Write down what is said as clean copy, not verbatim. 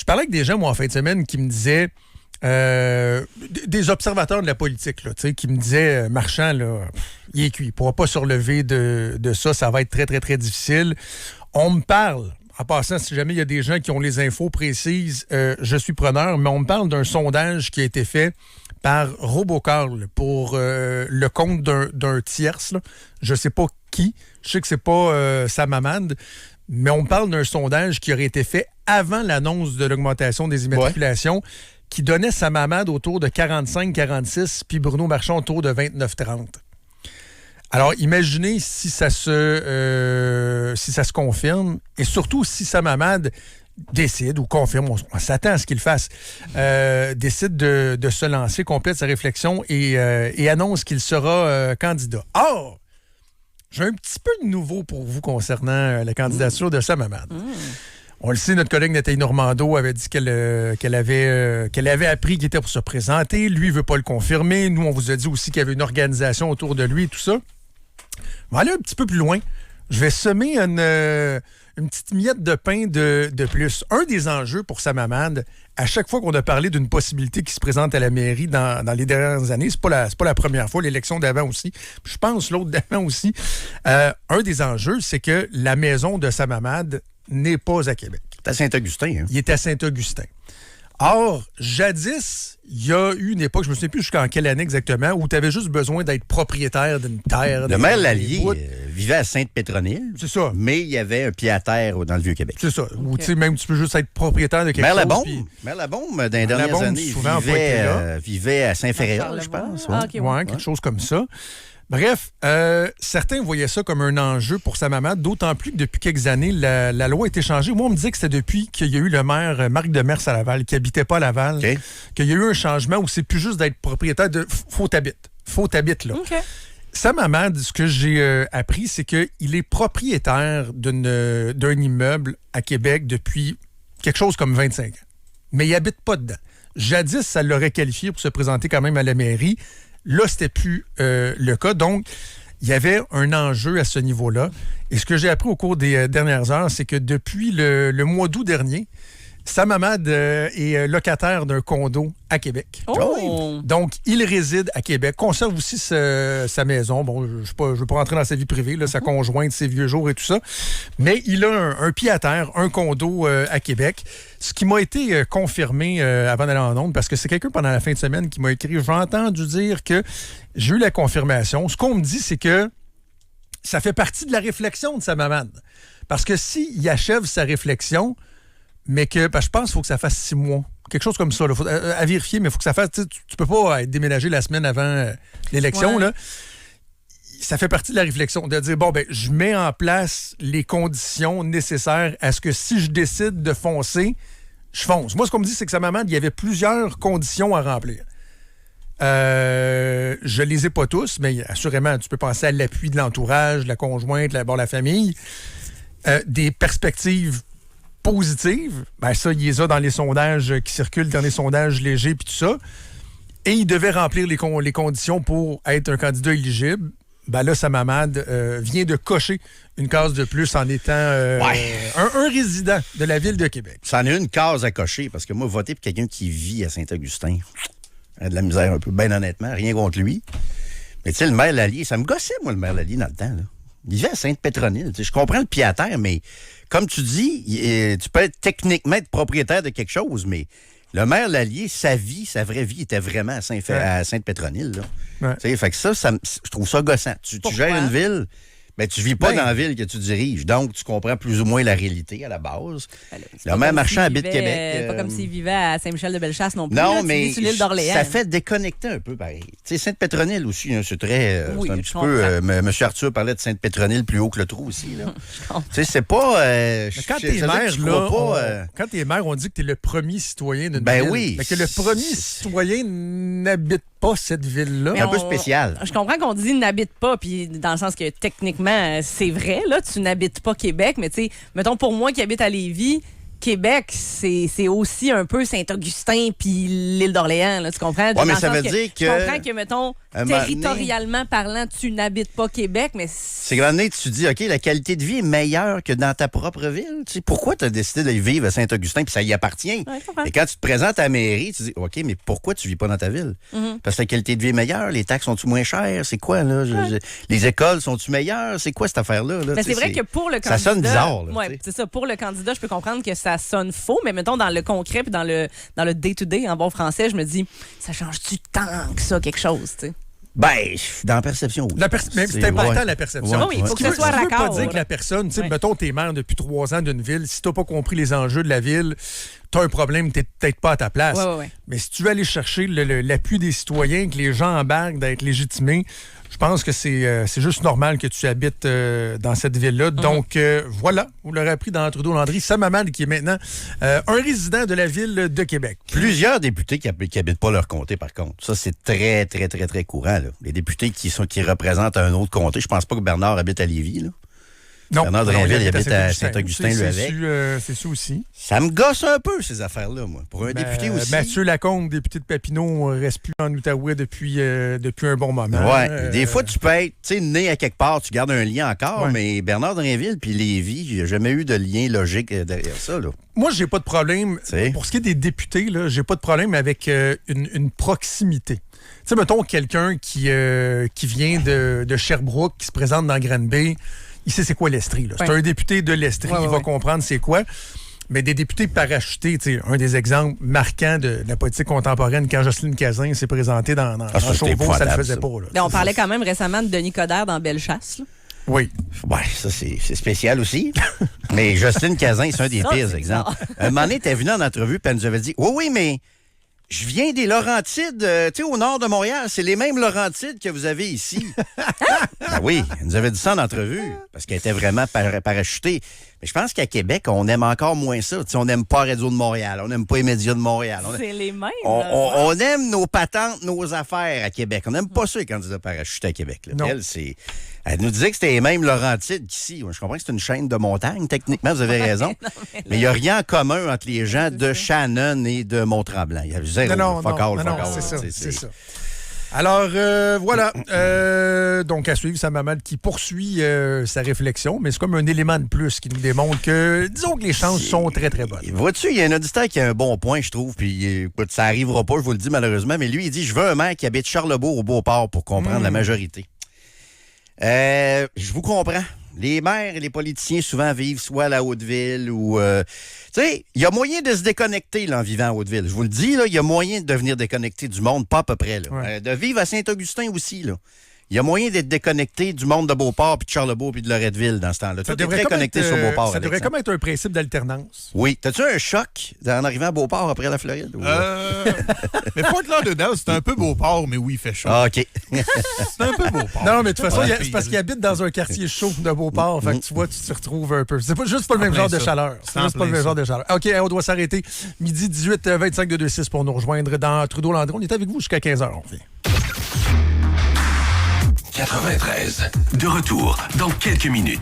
Je parlais avec des gens, moi, en fin de semaine, qui me disaient, des observateurs de la politique, là, qui me disaient, Marchand, là, il est cuit, il ne pourra pas se relever de ça, ça va être très, très, très difficile. On me parle, en passant, si jamais il y a des gens qui ont les infos précises, je suis preneur, mais on me parle d'un sondage qui a été fait par Robocarl pour le compte d'un tierce. Là. Je ne sais pas qui, je sais que c'est pas Sam Hamad, mais on me parle d'un sondage qui aurait été fait avant l'annonce de l'augmentation des immatriculations, qui donnait Sam Hamad autour de 45-46, puis Bruno Marchand autour de 29-30. Alors, imaginez si ça se confirme, et surtout si Sam Hamad décide ou confirme, on s'attend à ce qu'il fasse, décide de se lancer, complète sa réflexion et annonce qu'il sera candidat. Or, j'ai un petit peu de nouveau pour vous concernant la candidature de Sam Hamad. On le sait, notre collègue Nathalie Normando avait dit qu'elle avait appris qu'il était pour se présenter. Lui, il ne veut pas le confirmer. Nous, on vous a dit aussi qu'il y avait une organisation autour de lui et tout ça. On va aller un petit peu plus loin. Je vais semer une petite miette de pain de plus. Un des enjeux pour Sam Hamad, à chaque fois qu'on a parlé d'une possibilité qui se présente à la mairie dans les dernières années, c'est pas la première fois, l'élection d'avant aussi, je pense l'autre d'avant aussi, un des enjeux, c'est que la maison de Sam Hamad n'est pas à Québec. C'est à Saint-Augustin. Hein? Il est à Saint-Augustin. Or, jadis, il y a eu une époque, je me souviens plus jusqu'en quelle année exactement, où tu avais juste besoin d'être propriétaire d'une terre. Le maire Lallier vivait à Sainte-Pétronille. C'est ça. Mais il y avait un pied à terre dans le Vieux-Québec. C'est ça. Ou tu sais, même tu peux juste être propriétaire de quelque chose. Maire Labaume, dans les dernières années, vivait à Saint-Féréol, je pense. Quelque chose comme ça. Bref, certains voyaient ça comme un enjeu pour Sam Hamad, d'autant plus que depuis quelques années, la loi a été changée. Moi, on me disait que c'était depuis qu'il y a eu le maire Marc Demers à Laval, qui n'habitait pas à Laval, qu'il y a eu un changement où c'est plus juste d'être propriétaire de... Faut t'habites là. Okay. Sam Hamad, ce que j'ai appris, c'est qu'il est propriétaire d'un immeuble à Québec depuis quelque chose comme 25 ans. Mais il n'habite pas dedans. Jadis, ça l'aurait qualifié pour se présenter quand même à la mairie. Là, c'était plus le cas. Donc, il y avait un enjeu à ce niveau-là. Et ce que j'ai appris au cours des dernières heures, c'est que depuis le mois d'août dernier, Sam Hamad est locataire d'un condo à Québec. Oh! Donc, il réside à Québec, conserve aussi sa maison. Bon, je ne veux pas rentrer dans sa vie privée, là, sa conjointe, ses vieux jours et tout ça. Mais il a un pied à terre, un condo à Québec. Ce qui m'a été confirmé avant d'aller en ondes, parce que c'est quelqu'un pendant la fin de semaine qui m'a écrit, j'ai entendu dire que j'ai eu la confirmation. Ce qu'on me dit, c'est que ça fait partie de la réflexion de Sam Hamad. Parce que s'il achève sa réflexion, mais que je pense qu'il faut que ça fasse 6 mois. Quelque chose comme ça. Là. Faut, à vérifier, mais il faut que ça fasse... Tu peux pas être déménagé la semaine avant l'élection. Ouais. Là. Ça fait partie de la réflexion. De dire, je mets en place les conditions nécessaires à ce que si je décide de foncer, je fonce. Moi, ce qu'on me dit, c'est que Sam Hamad, il y avait plusieurs conditions à remplir. Je les ai pas tous, mais assurément, tu peux penser à l'appui de l'entourage, de la conjointe, la famille. Des perspectives positive, ça, il les a dans les sondages qui circulent, dans les sondages légers, puis tout ça. Et il devait remplir les conditions pour être un candidat éligible. Là, Sam Hamad vient de cocher une case de plus en étant un résident de la ville de Québec. Ça en est une case à cocher, parce que moi, voter pour quelqu'un qui vit à Saint-Augustin, a de la misère un peu, bien honnêtement, rien contre lui. Mais tu sais, le maire Lallier, ça me gossait, moi, le maire Lallier, dans le temps, là. Il vivait à Sainte-Pétronille. Je comprends le pied à terre, mais comme tu dis, tu peux techniquement être propriétaire de quelque chose, mais le maire Lallier, sa vraie vie était vraiment à Sainte-Pétronille. Là. Ouais. Fait que ça, je trouve ça gossant. Tu gères une ville, mais tu vis pas dans la ville que tu diriges. Donc, tu comprends plus ou moins la réalité à la base. Le maire Marchand habite Québec. Pas comme s'il vivait à Saint-Michel-de-Bellechasse non plus. Non, là, mais sur l'île d'Orléans. Ça fait déconnecter un peu, pareil. Tu sais, Sainte-Pétronille aussi, hein, c'est très... Oui, c'est un petit peu... M. Arthur parlait de Sainte-Pétronille plus haut que le trou aussi. Tu sais, c'est pas... quand t'es maire, quand t'es maire, on dit que t'es le premier citoyen d'une ville. Oui. Mais que le premier citoyen n'habite pas cette ville-là. C'est un peu spécial. Je comprends qu'on dit n'habite pas, puis dans le sens que techniquement, c'est vrai, là, tu n'habites pas Québec, mais tu sais, mettons pour moi qui habite à Lévis, Québec, c'est aussi un peu Saint-Augustin puis l'île d'Orléans, là, tu comprends? Ouais, mais ça veut dire que... Je comprends que, mettons, un moment territorialement parlant, tu n'habites pas Québec, mais... C'est qu'à un moment donné, tu te dis, OK, la qualité de vie est meilleure que dans ta propre ville. Tu sais, pourquoi tu as décidé de vivre à Saint-Augustin puis ça y appartient? Ouais, je comprends. Et quand tu te présentes à la mairie, tu te dis, OK, mais pourquoi tu vis pas dans ta ville? Parce que la qualité de vie est meilleure, les taxes sont-tu moins chères? C'est quoi, là? Les écoles sont-tu meilleures? C'est quoi cette affaire-là? Là? Mais c'est vrai que pour le candidat... Ça sonne bizarre, là. Oui, c'est ça. Pour le candidat, je peux comprendre que ça sonne faux, mais mettons, dans le concret puis dans le day-to-day, en bon français, je me dis, ça change-tu tant que ça, quelque chose, tu sais? Ben, dans la perception, oui. Mais c'est important, la perception. Ouais, oui, il faut que ce soit raccord. Ça veut pas raccord. dire que la personne, tu sais, Ouais. mettons, t'es maire depuis 3 ans d'une ville, si t'as pas compris les enjeux de la ville, t'as un problème, t'es peut-être pas à ta place. Ouais. Mais si tu veux aller chercher l'appui des citoyens, que les gens embarquent d'être légitimés, je pense que c'est juste normal que tu habites dans cette ville-là. Donc, voilà, vous l'aurez appris dans Trudeau-Landry. Sam Hamad, qui est maintenant un résident de la ville de Québec. Plusieurs députés qui habitent pas leur comté, par contre. Ça, c'est très, très, très, très courant, là. Les députés qui représentent un autre comté. Je pense pas que Bernard habite à Lévis, là. Non, Bernard Drinville, il habite à Saint-Augustin, lui, avec. C'est ça aussi. Ça me gosse un peu, ces affaires-là, moi. Pour un député aussi. Mathieu Lacombe, député de Papineau, reste plus en Outaouais depuis un bon moment. Ouais. Des fois, tu peux être, tu sais, né à quelque part, tu gardes un lien encore, Ouais. mais Bernard Drinville puis Lévis, il n'y a jamais eu de lien logique derrière ça, là. Moi, j'ai pas de problème. T'sais. Pour ce qui est des députés, là, j'ai pas de problème avec une proximité. Tu sais, mettons quelqu'un qui vient de Sherbrooke, qui se présente dans Granby, il sait c'est quoi l'Estrie. Là. C'est Ouais. un député de l'Estrie, il va comprendre c'est quoi. Mais des députés parachutés, tu sais, un des exemples marquants de la politique contemporaine, quand Jocelyne Cazin s'est présentée dans ça, c'était Chauveau, ça le épouvantable, faisait ça. pas. Là. Là, on parlait quand même récemment de Denis Coderre dans Bellechasse. Là. Oui. Ouais, ça, c'est spécial aussi. Mais Jocelyne Cazin, c'est un des Ça, pires c'est exemples. bizarre. Un moment donné, t'es venu en entrevue, puis elle nous avait dit, oui, mais je viens des Laurentides, tu sais, au nord de Montréal. C'est les mêmes Laurentides que vous avez ici. Ben oui, elle nous avait dit ça en entrevue, parce qu'elle était vraiment parachutée. Mais je pense qu'à Québec, on aime encore moins ça. Tu sais, on n'aime pas Radio de Montréal, on n'aime pas les médias de Montréal. C'est les mêmes. On aime nos patentes, nos affaires à Québec. On n'aime pas ça, les candidats parachutés à Québec. Là. Non. Elle nous disait que c'était les mêmes Laurentides qu'ici. Je comprends que c'est une chaîne de montagne, techniquement, vous avez raison. Mais il n'y a rien en commun entre les gens de Shannon et de Mont-Tremblant. Il y a zéro. Non, fuck all. c'est ça, c'est ça. Alors, voilà. Donc, à suivre, Sam Hamad qui poursuit sa réflexion, mais c'est comme un élément de plus qui nous démontre que, disons que les chances sont très, très bonnes. Vois-tu, il y a un auditeur qui a un bon point, je trouve, puis écoute, ça arrivera pas, je vous le dis malheureusement, mais lui, il dit, je veux un maire qui habite Charlebourg au Beauport pour comprendre la majorité. Je vous comprends. Les maires et les politiciens souvent vivent soit à la Haute-Ville ou... tu sais, il y a moyen de se déconnecter là, en vivant à Haute-Ville. Je vous le dis, il y a moyen de devenir déconnecté du monde, pas à peu près. Là. Ouais. De vivre à Saint-Augustin aussi, là. Il y a moyen d'être déconnecté du monde de Beauport, puis de Charlebourg, puis de Loretteville dans ce temps-là. Toi, t'es très connecté sur Beauport, ça devrait Alexandre. comme être un principe d'alternance. Oui. T'as-tu un choc en arrivant à Beauport après la Floride? Ou... Mais Fort-Lauderdale, c'est un peu Beauport, mais oui, il fait chaud. Ah, OK. C'est un peu Beauport. Non, mais de toute façon, Ouais. c'est parce qu'il habite dans un quartier chaud de Beauport. Fait que tu vois, tu te retrouves un peu. C'est pas juste pas le même plein genre de ça. chaleur. C'est En juste pas le plein même ça. genre de chaleur. OK, on doit s'arrêter. Midi 18, 25 de 2-6 pour nous rejoindre dans Trudeau-Landry. On est avec vous jusqu'à 15h. On revient. 93. De retour dans quelques minutes.